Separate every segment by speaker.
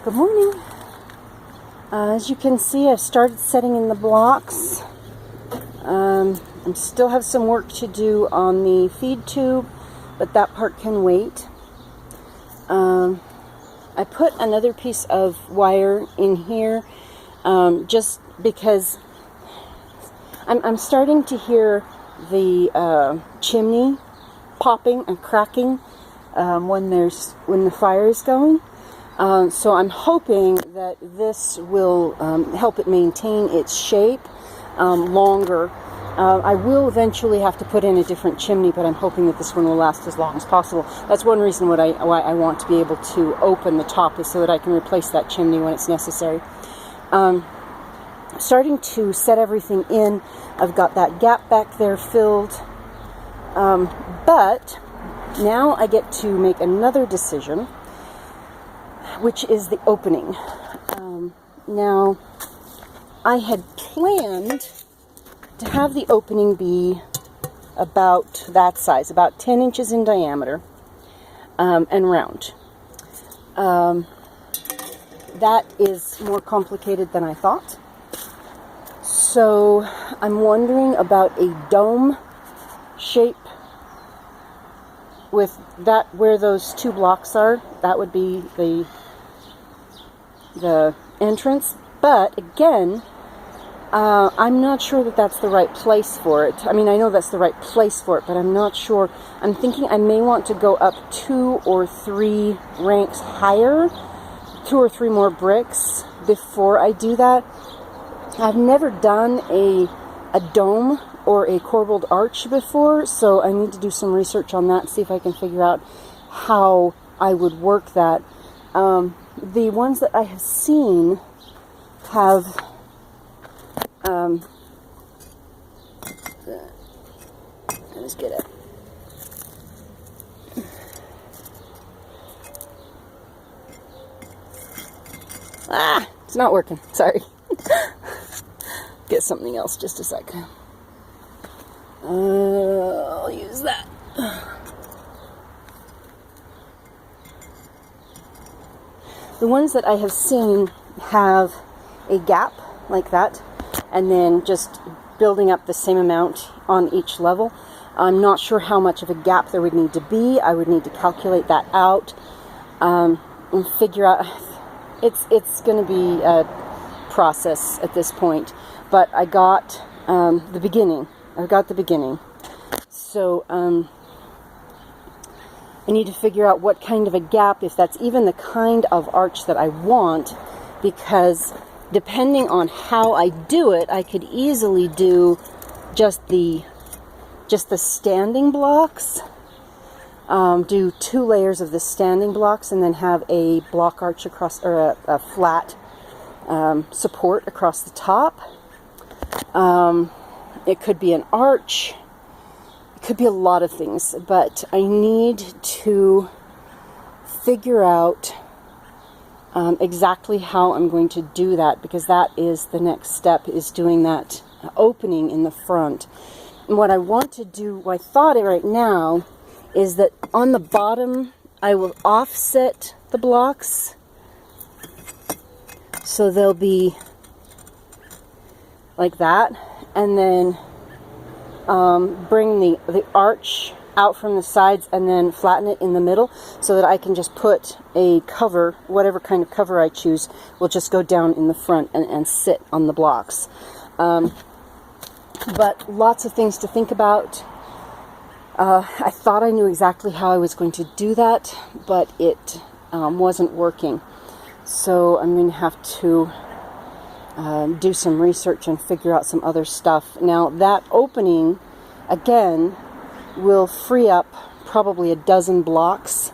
Speaker 1: Good morning. As you can see, I've started setting in the blocks. I still have some work to do on the feed tube, but that part can wait. I put another piece of wire in here just because I'm starting to hear the chimney popping and cracking when the fire is going. So I'm hoping that this will help it maintain its shape longer. I will eventually have to put in a different chimney, but I'm hoping that this one will last as long as possible. That's one reason why I want to be able to open the top, is so that I can replace that chimney when it's necessary. Starting to set everything in. I've got that gap back there filled. But now I get to make another decision, which is the opening. Now, I had planned to have the opening be about that size, about 10 inches in diameter, and round. That is more complicated than I thought. So I'm wondering about a dome shape with that, where those two blocks are. That would be the entrance. But again, I'm not sure that that's the right place for it. I mean, I know that's the right place for it, but I'm not sure. I'm thinking I may want to go up 2 or 3 ranks higher, 2 or 3 more bricks before I do that. I've never done a dome or a corbelled arch before, so I need to do some research on that, see if I can figure out how I would work that. The ones that I have seen have let's get it. It's not working. Sorry. Get something else. Just a second. I'll use that. The ones that I have seen have a gap like that, and then just building up the same amount on each level. I'm not sure how much of a gap there would need to be. I would need to calculate that out and figure out. It's going to be a process at this point, but I got the beginning. I've got the beginning. So I need to figure out what kind of a gap, if that's even the kind of arch that I want, because depending on how I do it, I could easily do just the standing blocks, do 2 layers of the standing blocks, and then have a block arch across, or a flat support across the top. It could be an arch. It could be a lot of things, but I need to figure out exactly how I'm going to do that, because that is the next step, is doing that opening in the front. And what I want to do, what I thought right now, is that on the bottom I will offset the blocks, so they'll be like that, and then bring the arch out from the sides and then flatten it in the middle, so that I can just put a cover, whatever kind of cover I choose, will just go down in the front and sit on the blocks. But lots of things to think about. I thought I knew exactly how I was going to do that, but it wasn't working. So I'm going to have to do some research and figure out some other stuff. Now, that opening, again, will free up probably a dozen blocks.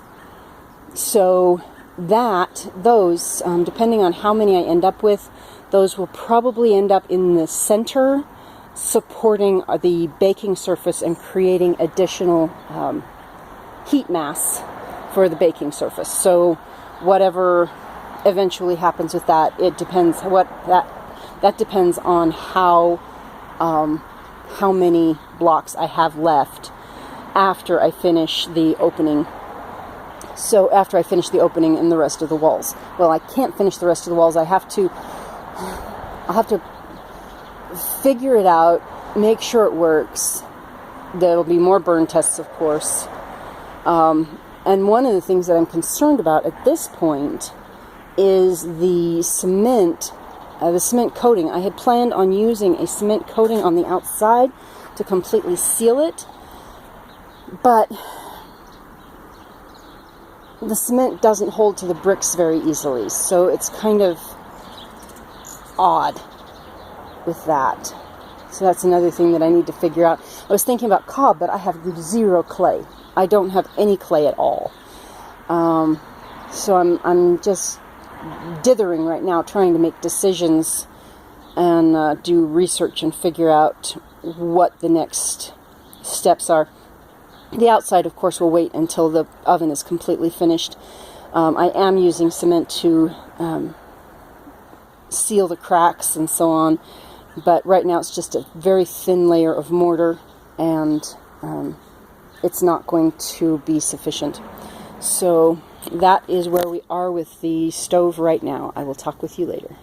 Speaker 1: So those, depending on how many I end up with, those will probably end up in the center, supporting the baking surface and creating additional heat mass for the baking surface. So whatever eventually happens with that, it depends. That depends on how many blocks I have left after I finish the opening So after I finish the opening and the rest of the walls. Well, I can't finish the rest of the walls. I'll have to figure it out, make sure it works. There'll be more burn tests, of course. And one of the things that I'm concerned about at this point is the cement coating. I had planned on using a cement coating on the outside to completely seal it, but the cement doesn't hold to the bricks very easily, so it's kind of odd with that. So that's another thing that I need to figure out. I was thinking about cob, but I have zero clay. I don't have any clay at all. So I'm just dithering right now, trying to make decisions and do research and figure out what the next steps are. The outside, of course, will wait until the oven is completely finished. I am using cement to seal the cracks and so on, but right now it's just a very thin layer of mortar, and it's not going to be sufficient. So that is where we are with the stove right now. I will talk with you later.